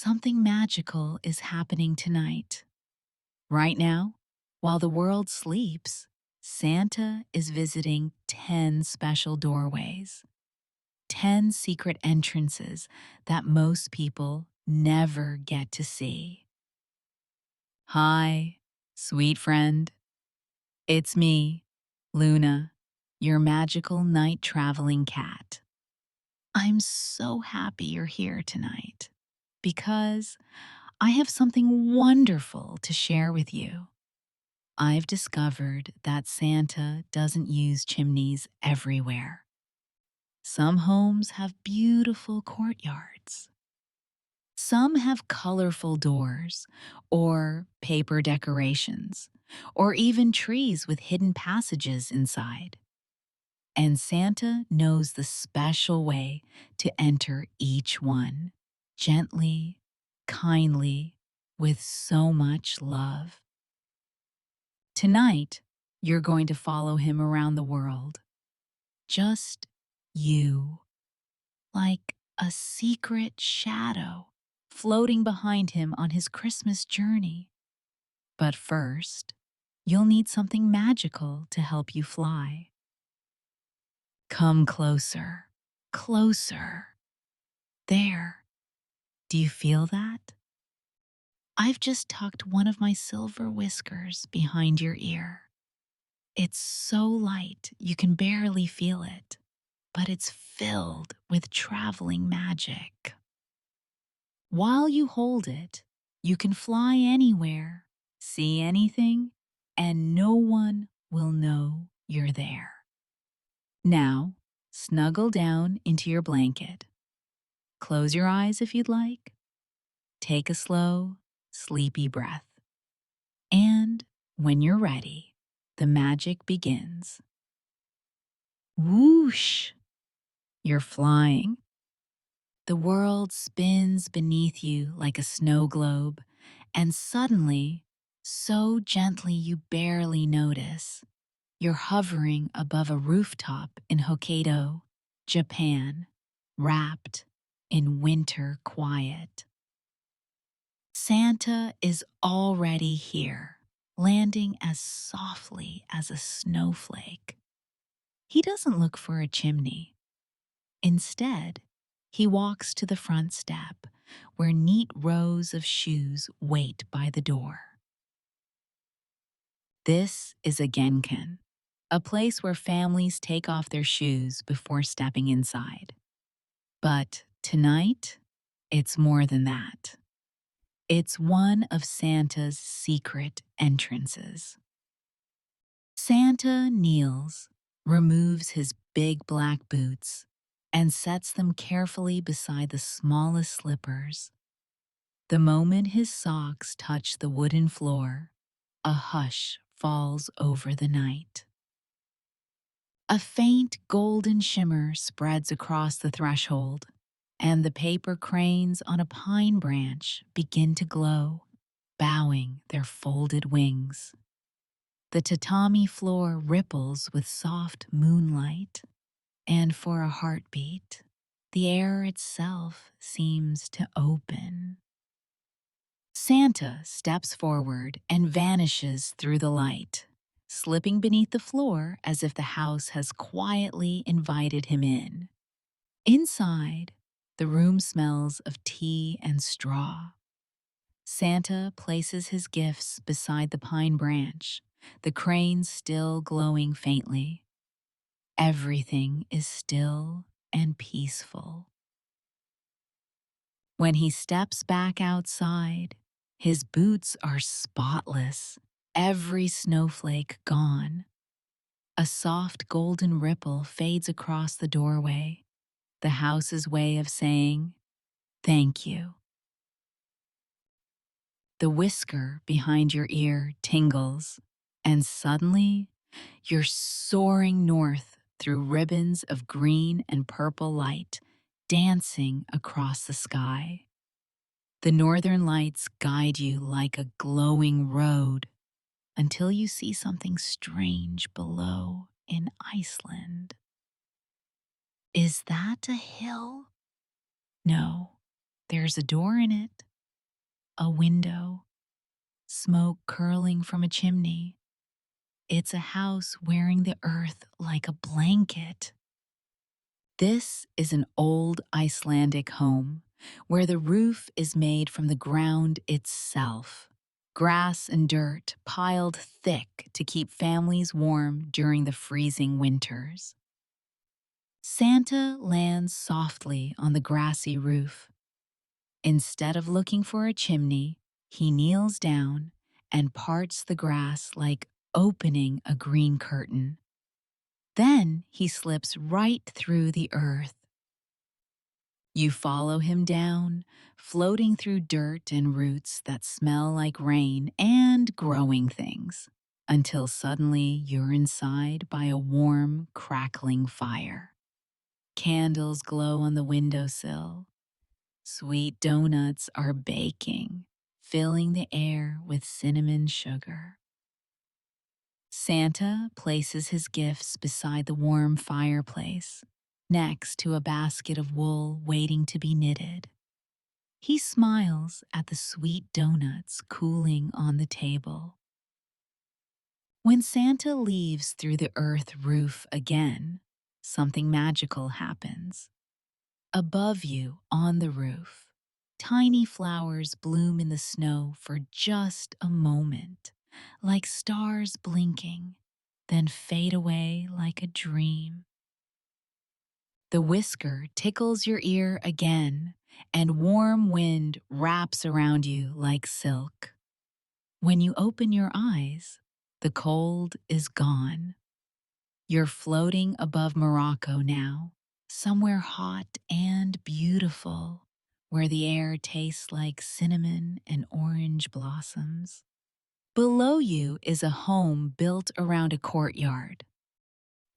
something magical is happening tonight. Right now, while the world sleeps, Santa is visiting 10 special doorways, 10 secret entrances that most people never get to see. Hi, sweet friend. It's me, Luna, your magical night traveling cat. I'm so happy you're here tonight because I have something wonderful to share with you. I've discovered that Santa doesn't use chimneys everywhere. Some homes have beautiful courtyards. Some have colorful doors, or paper decorations, or even trees with hidden passages inside. And Santa knows the special way to enter each one, gently, kindly, with so much love. Tonight, you're going to follow him around the world. Just you, like a secret shadow floating behind him on his Christmas journey. But first, you'll need something magical to help you fly. Come closer, closer. There. Do you feel that? I've just tucked one of my silver whiskers behind your ear. It's so light you can barely feel it, but it's filled with traveling magic. While you hold it, you can fly anywhere, see anything, and no one will know you're there. Now, snuggle down into your blanket. Close your eyes if you'd like. Take a slow, sleepy breath. And when you're ready, the magic begins. Whoosh! You're flying. The world spins beneath you like a snow globe, and suddenly, so gently you barely notice, you're hovering above a rooftop in Hokkaido, Japan, wrapped in winter quiet. Santa is already here, landing as softly as a snowflake. He doesn't look for a chimney. Instead, he walks to the front step, where neat rows of shoes wait by the door. This is a Genkan, a place where families take off their shoes before stepping inside. But tonight, it's more than that. It's one of Santa's secret entrances. Santa kneels, removes his big black boots, and sets them carefully beside the smallest slippers. The moment his socks touch the wooden floor, a hush falls over the night. A faint golden shimmer spreads across the threshold, and the paper cranes on a pine branch begin to glow, bowing their folded wings. The tatami floor ripples with soft moonlight, and for a heartbeat, the air itself seems to open. Santa steps forward and vanishes through the light, slipping beneath the floor as if the house has quietly invited him in. Inside, the room smells of tea and straw. Santa places his gifts beside the pine branch, the cranes still glowing faintly. Everything is still and peaceful. When he steps back outside, his boots are spotless, every snowflake gone. A soft golden ripple fades across the doorway, the house's way of saying, "Thank you." The whisker behind your ear tingles, and suddenly you're soaring north through ribbons of green and purple light, dancing across the sky. The northern lights guide you like a glowing road until you see something strange below in Iceland. Is that a hill? No, there's a door in it, a window, smoke curling from a chimney. It's a house wearing the earth like a blanket. This is an old Icelandic home where the roof is made from the ground itself. Grass and dirt piled thick to keep families warm during the freezing winters. Santa lands softly on the grassy roof. Instead of looking for a chimney, he kneels down and parts the grass like opening a green curtain. Then he slips right through the earth. You follow him down, floating through dirt and roots that smell like rain and growing things, until suddenly you're inside by a warm, crackling fire. Candles glow on the windowsill. Sweet donuts are baking, filling the air with cinnamon sugar. Santa places his gifts beside the warm fireplace, next to a basket of wool waiting to be knitted. He smiles at the sweet donuts cooling on the table. When Santa leaves through the earth roof again, something magical happens. Above you, on the roof, tiny flowers bloom in the snow for just a moment, like stars blinking, then fade away like a dream. The whisker tickles your ear again, and warm wind wraps around you like silk. When you open your eyes, the cold is gone. You're floating above Morocco now, somewhere hot and beautiful, where the air tastes like cinnamon and orange blossoms. Below you is a home built around a courtyard.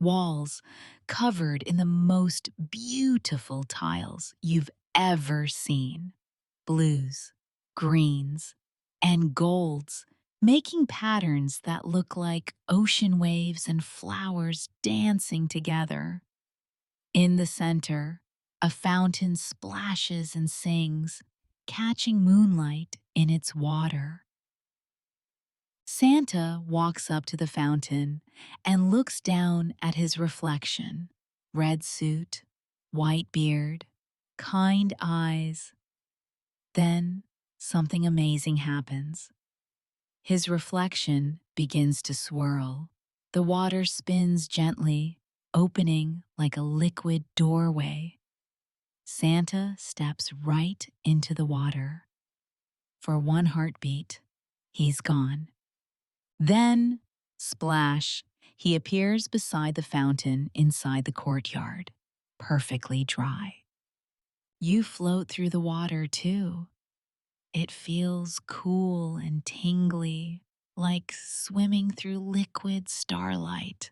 Walls covered in the most beautiful tiles you've ever seen. Blues, greens, and golds, making patterns that look like ocean waves and flowers dancing together. In the center, a fountain splashes and sings, catching moonlight in its water. Santa walks up to the fountain and looks down at his reflection. Red suit, white beard, kind eyes. Then something amazing happens. His reflection begins to swirl. The water spins gently, opening like a liquid doorway. Santa steps right into the water. For one heartbeat, he's gone. Then, splash, he appears beside the fountain inside the courtyard, perfectly dry. You float through the water too. It feels cool and tingly, like swimming through liquid starlight.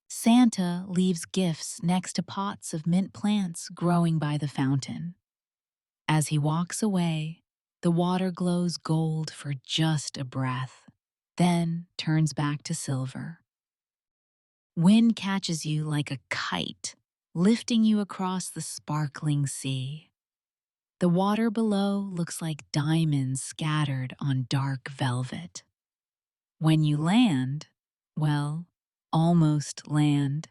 Santa leaves gifts next to pots of mint plants growing by the fountain. As he walks away, the water glows gold for just a breath, then turns back to silver. Wind catches you like a kite, lifting you across the sparkling sea. The water below looks like diamonds scattered on dark velvet. When you land, well, almost land,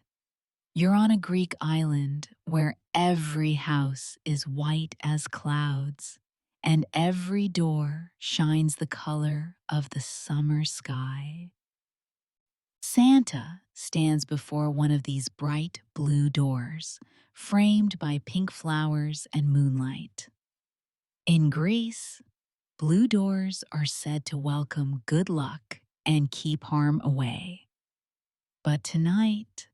you're on a Greek island where every house is white as clouds and every door shines the color of the summer sky. Santa stands before one of these bright blue doors, framed by pink flowers and moonlight. In Greece, blue doors are said to welcome good luck and keep harm away. But tonight,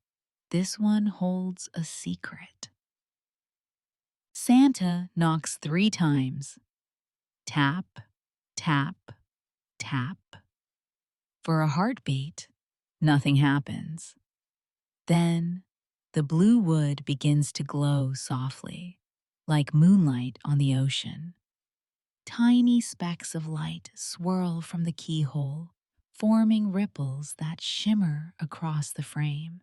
this one holds a secret. Santa knocks 3 times. Tap, tap, tap. For a heartbeat, nothing happens. Then, the blue wood begins to glow softly, like moonlight on the ocean. Tiny specks of light swirl from the keyhole, forming ripples that shimmer across the frame.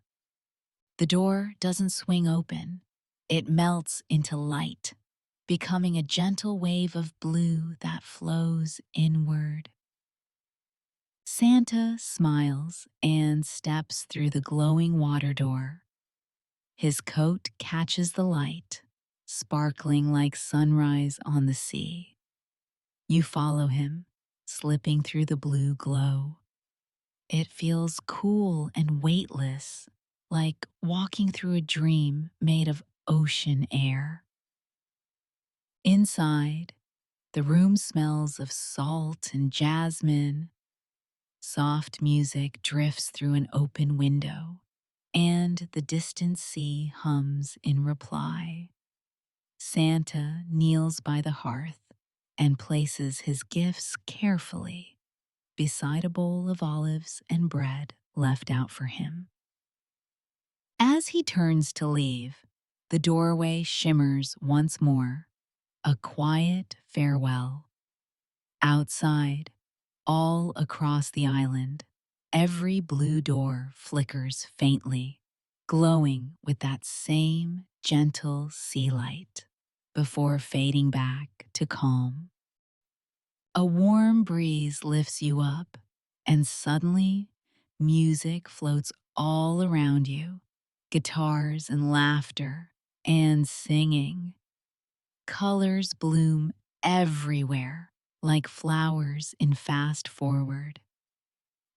The door doesn't swing open. It melts into light, becoming a gentle wave of blue that flows inward. Santa smiles and steps through the glowing water door. His coat catches the light, sparkling like sunrise on the sea. You follow him, slipping through the blue glow. It feels cool and weightless, like walking through a dream made of ocean air. Inside, the room smells of salt and jasmine. Soft music drifts through an open window, and the distant sea hums in reply. Santa kneels by the hearth and places his gifts carefully beside a bowl of olives and bread left out for him. As he turns to leave, the doorway shimmers once more, a quiet farewell. Outside, all across the island, every blue door flickers faintly, glowing with that same gentle sea light before fading back to calm. A warm breeze lifts you up, and suddenly, music floats all around you, guitars and laughter and singing. Colors bloom everywhere, like flowers in fast forward.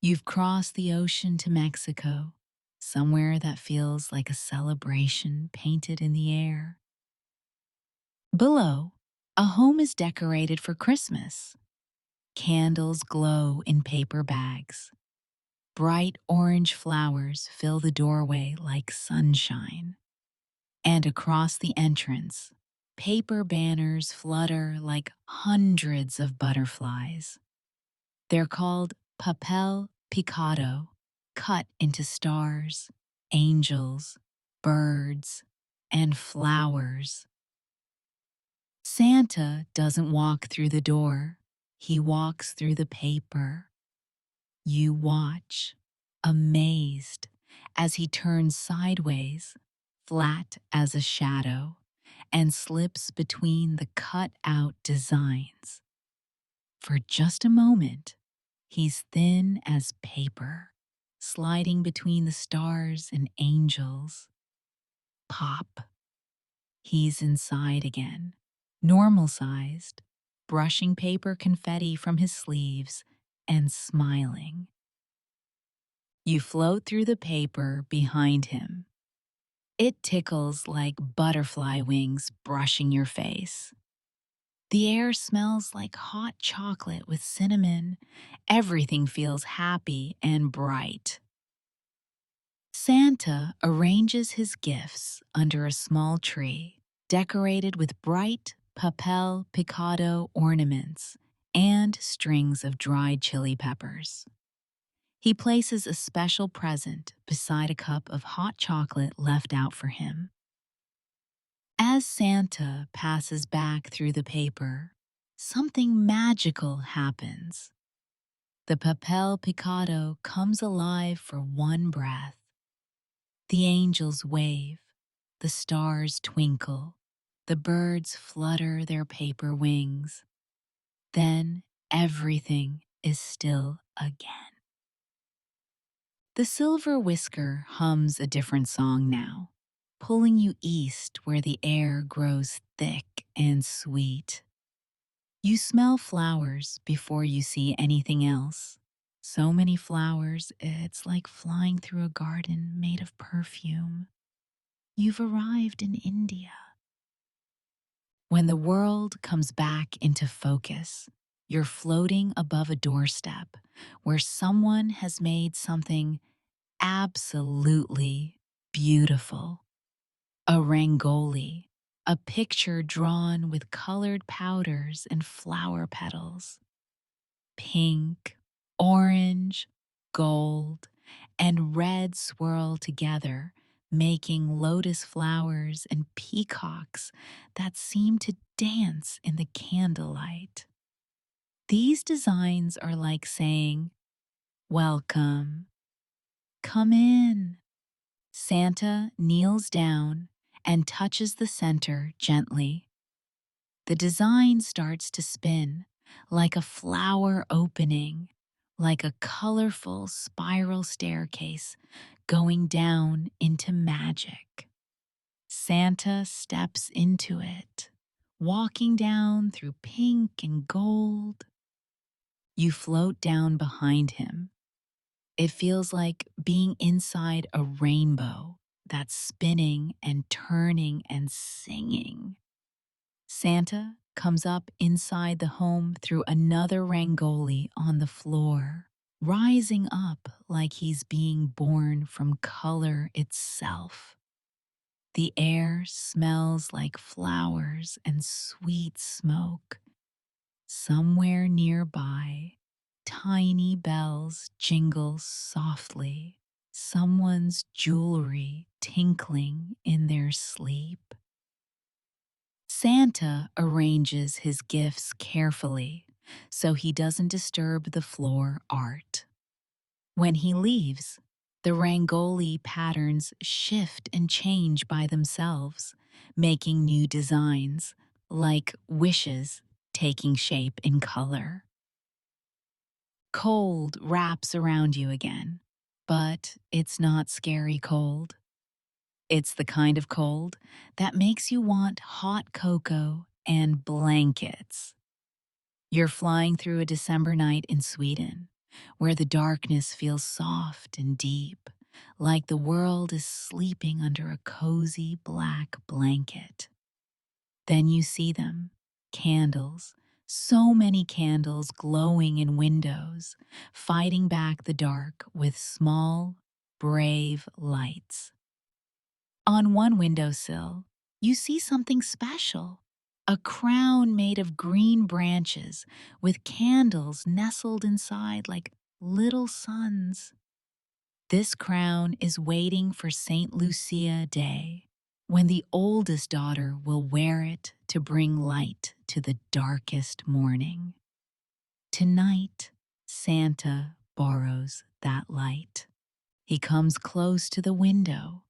You've crossed the ocean to Mexico, somewhere that feels like a celebration painted in the air. Below, a home is decorated for Christmas. Candles glow in paper bags. Bright orange flowers fill the doorway like sunshine. And across the entrance, paper banners flutter like hundreds of butterflies. They're called Papel Picado, cut into stars, angels, birds, and flowers. Santa doesn't walk through the door, he walks through the paper. You watch, amazed, as he turns sideways, flat as a shadow, and slips between the cut-out designs. For just a moment, he's thin as paper, sliding between the stars and angels. Pop. He's inside again, normal-sized, brushing paper confetti from his sleeves and smiling. You float through the paper behind him. It tickles like butterfly wings brushing your face. The air smells like hot chocolate with cinnamon. Everything feels happy and bright. Santa arranges his gifts under a small tree, decorated with bright Papel Picado ornaments and strings of dried chili peppers. He places a special present beside a cup of hot chocolate left out for him. As Santa passes back through the paper, something magical happens. The Papel Picado comes alive for one breath. The angels wave, the stars twinkle, the birds flutter their paper wings. Then everything is still again. The silver whisker hums a different song now, pulling you east where the air grows thick and sweet. You smell flowers before you see anything else. So many flowers, it's like flying through a garden made of perfume. You've arrived in India. When the world comes back into focus, you're floating above a doorstep where someone has made something absolutely beautiful. A Rangoli, a picture drawn with colored powders and flower petals. Pink, orange, gold, and red swirl together, making lotus flowers and peacocks that seem to dance in the candlelight. These designs are like saying, "Welcome, come in." Santa kneels down and touches the center gently. The design starts to spin, like a flower opening, like a colorful spiral staircase going down into magic. Santa steps into it, walking down through pink and gold. You float down behind him. It feels like being inside a rainbow that's spinning and turning and singing. Santa comes up inside the home through another Rangoli on the floor, rising up like he's being born from color itself. The air smells like flowers and sweet smoke. Somewhere nearby, tiny bells jingle softly, someone's jewelry tinkling in their sleep. Santa arranges his gifts carefully so he doesn't disturb the floor art. When he leaves, the Rangoli patterns shift and change by themselves, making new designs, like wishes taking shape in color. Cold wraps around you again, but it's not scary cold. It's the kind of cold that makes you want hot cocoa and blankets. You're flying through a December night in Sweden, where the darkness feels soft and deep, like the world is sleeping under a cozy black blanket. Then you see them, candles, so many candles glowing in windows, fighting back the dark with small, brave lights. On one windowsill, you see something special. A crown made of green branches with candles nestled inside like little suns. This crown is waiting for St. Lucia Day, when the oldest daughter will wear it to bring light to the darkest morning. Tonight, Santa borrows that light. He comes close to the window,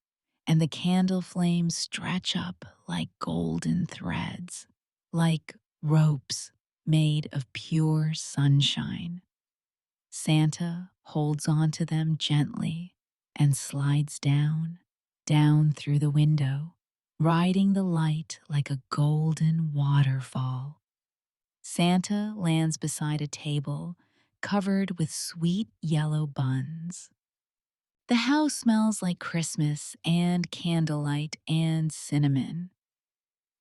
and the candle flames stretch up like golden threads, like ropes made of pure sunshine. Santa holds onto them gently and slides down, down through the window, riding the light like a golden waterfall. Santa lands beside a table covered with sweet yellow buns. The house smells like Christmas and candlelight and cinnamon.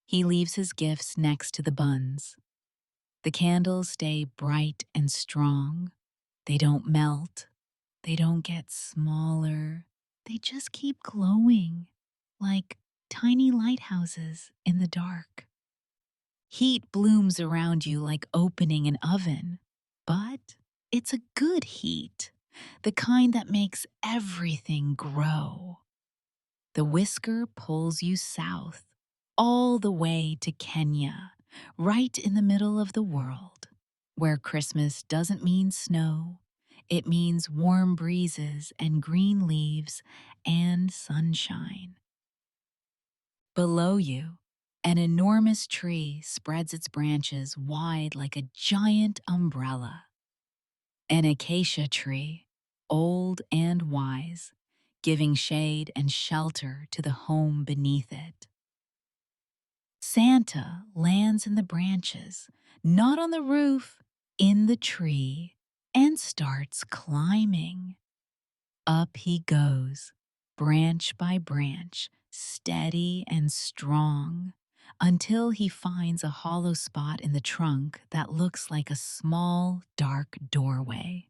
He leaves his gifts next to the buns. The candles stay bright and strong. They don't melt. They don't get smaller. They just keep glowing like tiny lighthouses in the dark. Heat blooms around you like opening an oven, but it's a good heat, the kind that makes everything grow. The whisker pulls you south, all the way to Kenya, right in the middle of the world, where Christmas doesn't mean snow. It means warm breezes and green leaves and sunshine. Below you, an enormous tree spreads its branches wide like a giant umbrella. An acacia tree, old and wise, giving shade and shelter to the home beneath it. Santa lands in the branches, not on the roof, in the tree, and starts climbing. Up he goes, branch by branch, steady and strong, until he finds a hollow spot in the trunk that looks like a small, dark doorway.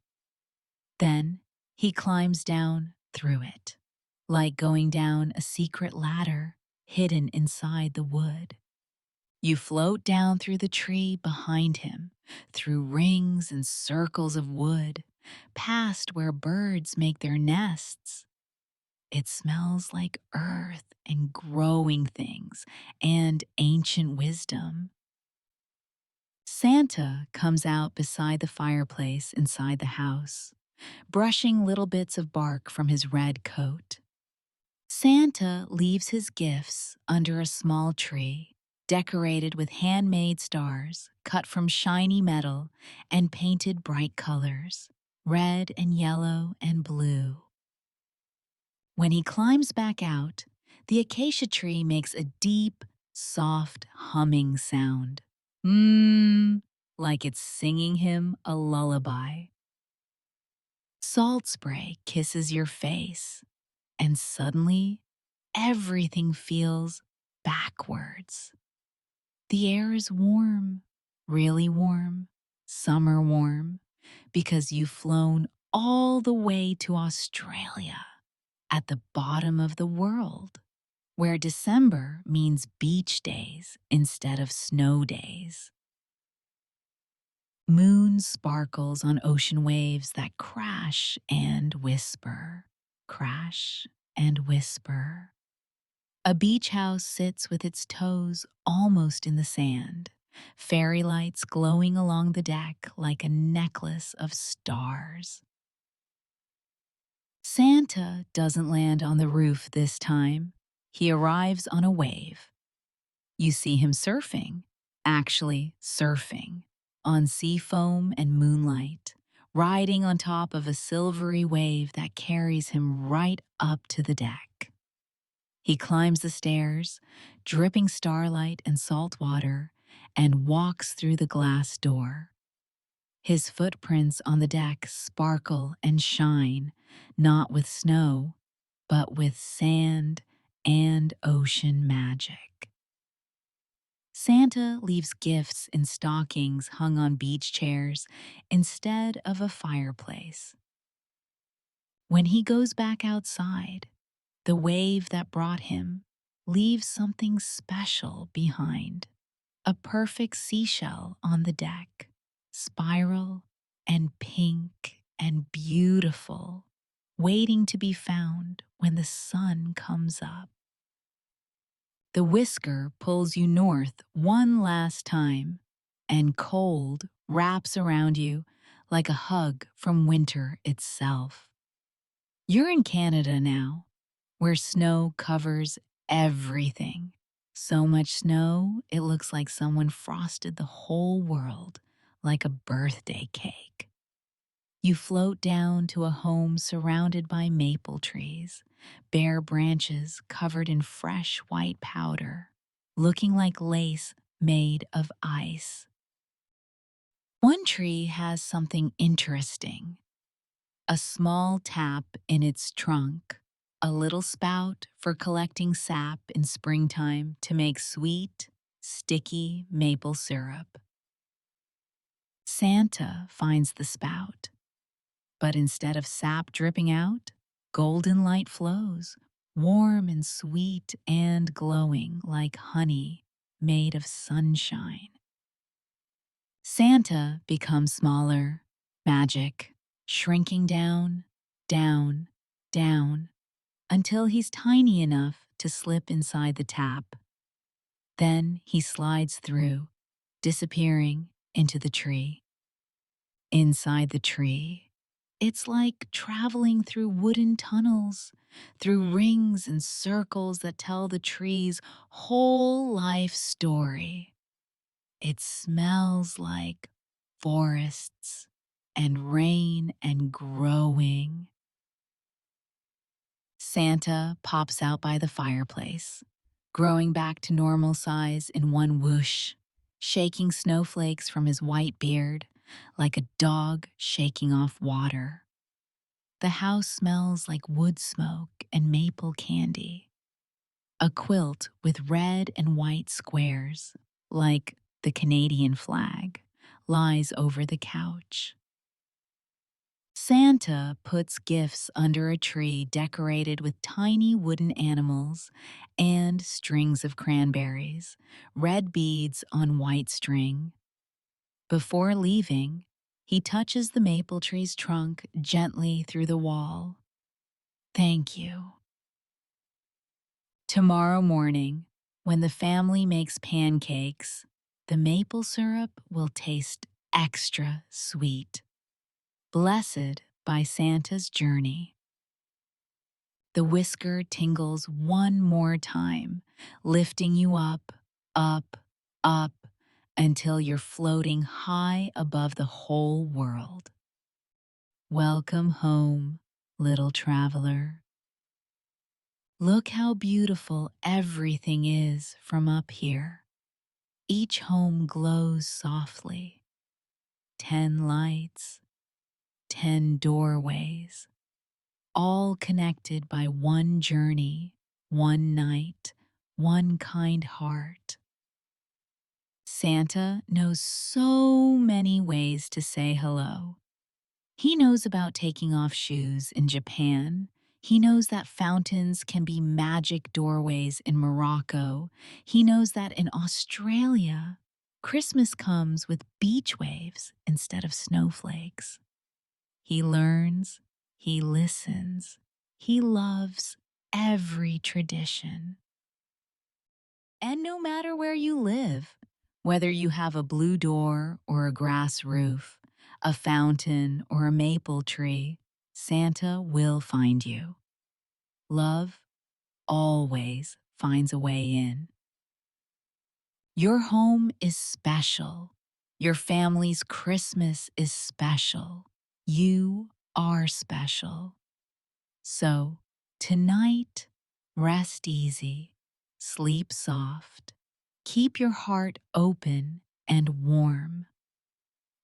Then he climbs down through it, like going down a secret ladder hidden inside the wood. You float down through the tree behind him, through rings and circles of wood, past where birds make their nests. It smells like earth and growing things and ancient wisdom. Santa comes out beside the fireplace inside the house, brushing little bits of bark from his red coat. Santa leaves his gifts under a small tree, decorated with handmade stars cut from shiny metal and painted bright colors, red and yellow and blue. When he climbs back out, the acacia tree makes a deep, soft humming sound. Mmm, like it's singing him a lullaby. Salt spray kisses your face, and suddenly, everything feels backwards. The air is warm, really warm, summer warm, because you've flown all the way to Australia, at the bottom of the world, where December means beach days instead of snow days. Moon sparkles on ocean waves that crash and whisper, crash and whisper. A beach house sits with its toes almost in the sand, fairy lights glowing along the deck like a necklace of stars. Santa doesn't land on the roof this time. He arrives on a wave. You see him surfing, actually surfing, on sea foam and moonlight, riding on top of a silvery wave that carries him right up to the deck. He climbs the stairs, dripping starlight and salt water, and walks through the glass door. His footprints on the deck sparkle and shine, not with snow, but with sand and ocean magic. Santa leaves gifts in stockings hung on beach chairs instead of a fireplace. When he goes back outside, the wave that brought him leaves something special behind. A perfect seashell on the deck, spiral and pink and beautiful, waiting to be found when the sun comes up. The whisker pulls you north one last time, and cold wraps around you like a hug from winter itself. You're in Canada now, where snow covers everything. So much snow, it looks like someone frosted the whole world like a birthday cake. You float down to a home surrounded by maple trees, bare branches covered in fresh white powder, looking like lace made of ice. One tree has something interesting. A small tap in its trunk, a little spout for collecting sap in springtime to make sweet, sticky maple syrup. Santa finds the spout, but instead of sap dripping out, golden light flows, warm and sweet and glowing like honey made of sunshine. Santa becomes smaller, magic, shrinking down, down, down, until he's tiny enough to slip inside the tap. Then he slides through, disappearing into the tree. Inside the tree, it's like traveling through wooden tunnels, through rings and circles that tell the tree's whole life story. It smells like forests and rain and growing. Santa pops out by the fireplace, growing back to normal size in one whoosh, shaking snowflakes from his white beard like a dog shaking off water. The house smells like wood smoke and maple candy. A quilt with red and white squares, like the Canadian flag, lies over the couch. Santa puts gifts under a tree decorated with tiny wooden animals and strings of cranberries, red beads on white string. Before leaving, he touches the maple tree's trunk gently through the wall. Thank you. Tomorrow morning, when the family makes pancakes, the maple syrup will taste extra sweet. Blessed by Santa's journey. The whisker tingles one more time, lifting you up, up, up, until you're floating high above the whole world. Welcome home, little traveler. Look how beautiful everything is from up here. Each home glows softly. 10 lights, 10 doorways, all connected by one journey, one night, one kind heart. Santa knows so many ways to say hello. He knows about taking off shoes in Japan. He knows that fountains can be magic doorways in Morocco. He knows that in Australia, Christmas comes with beach waves instead of snowflakes. He learns, he listens, he loves every tradition. And no matter where you live, whether you have a blue door or a grass roof, a fountain or a maple tree, Santa will find you. Love always finds a way in. Your home is special. Your family's Christmas is special. You are special. So, tonight, rest easy, sleep soft, keep your heart open and warm.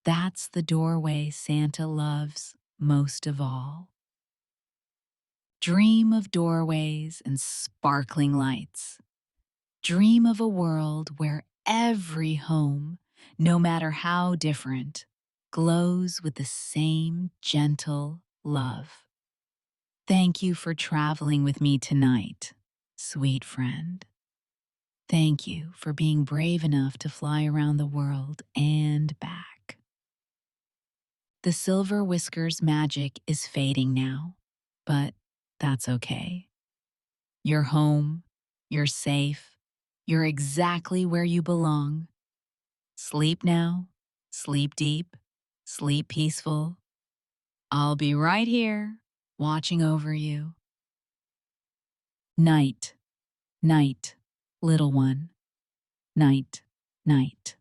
That's the doorway Santa loves most of all. Dream of doorways and sparkling lights. Dream of a world where every home, no matter how different, glows with the same gentle love. Thank you for traveling with me tonight, sweet friend. Thank you for being brave enough to fly around the world and back. The silver whiskers magic is fading now, but that's okay. You're home, you're safe, you're exactly where you belong. Sleep now, sleep deep, sleep peaceful. I'll be right here, watching over you. Night, night, little one. Night, night.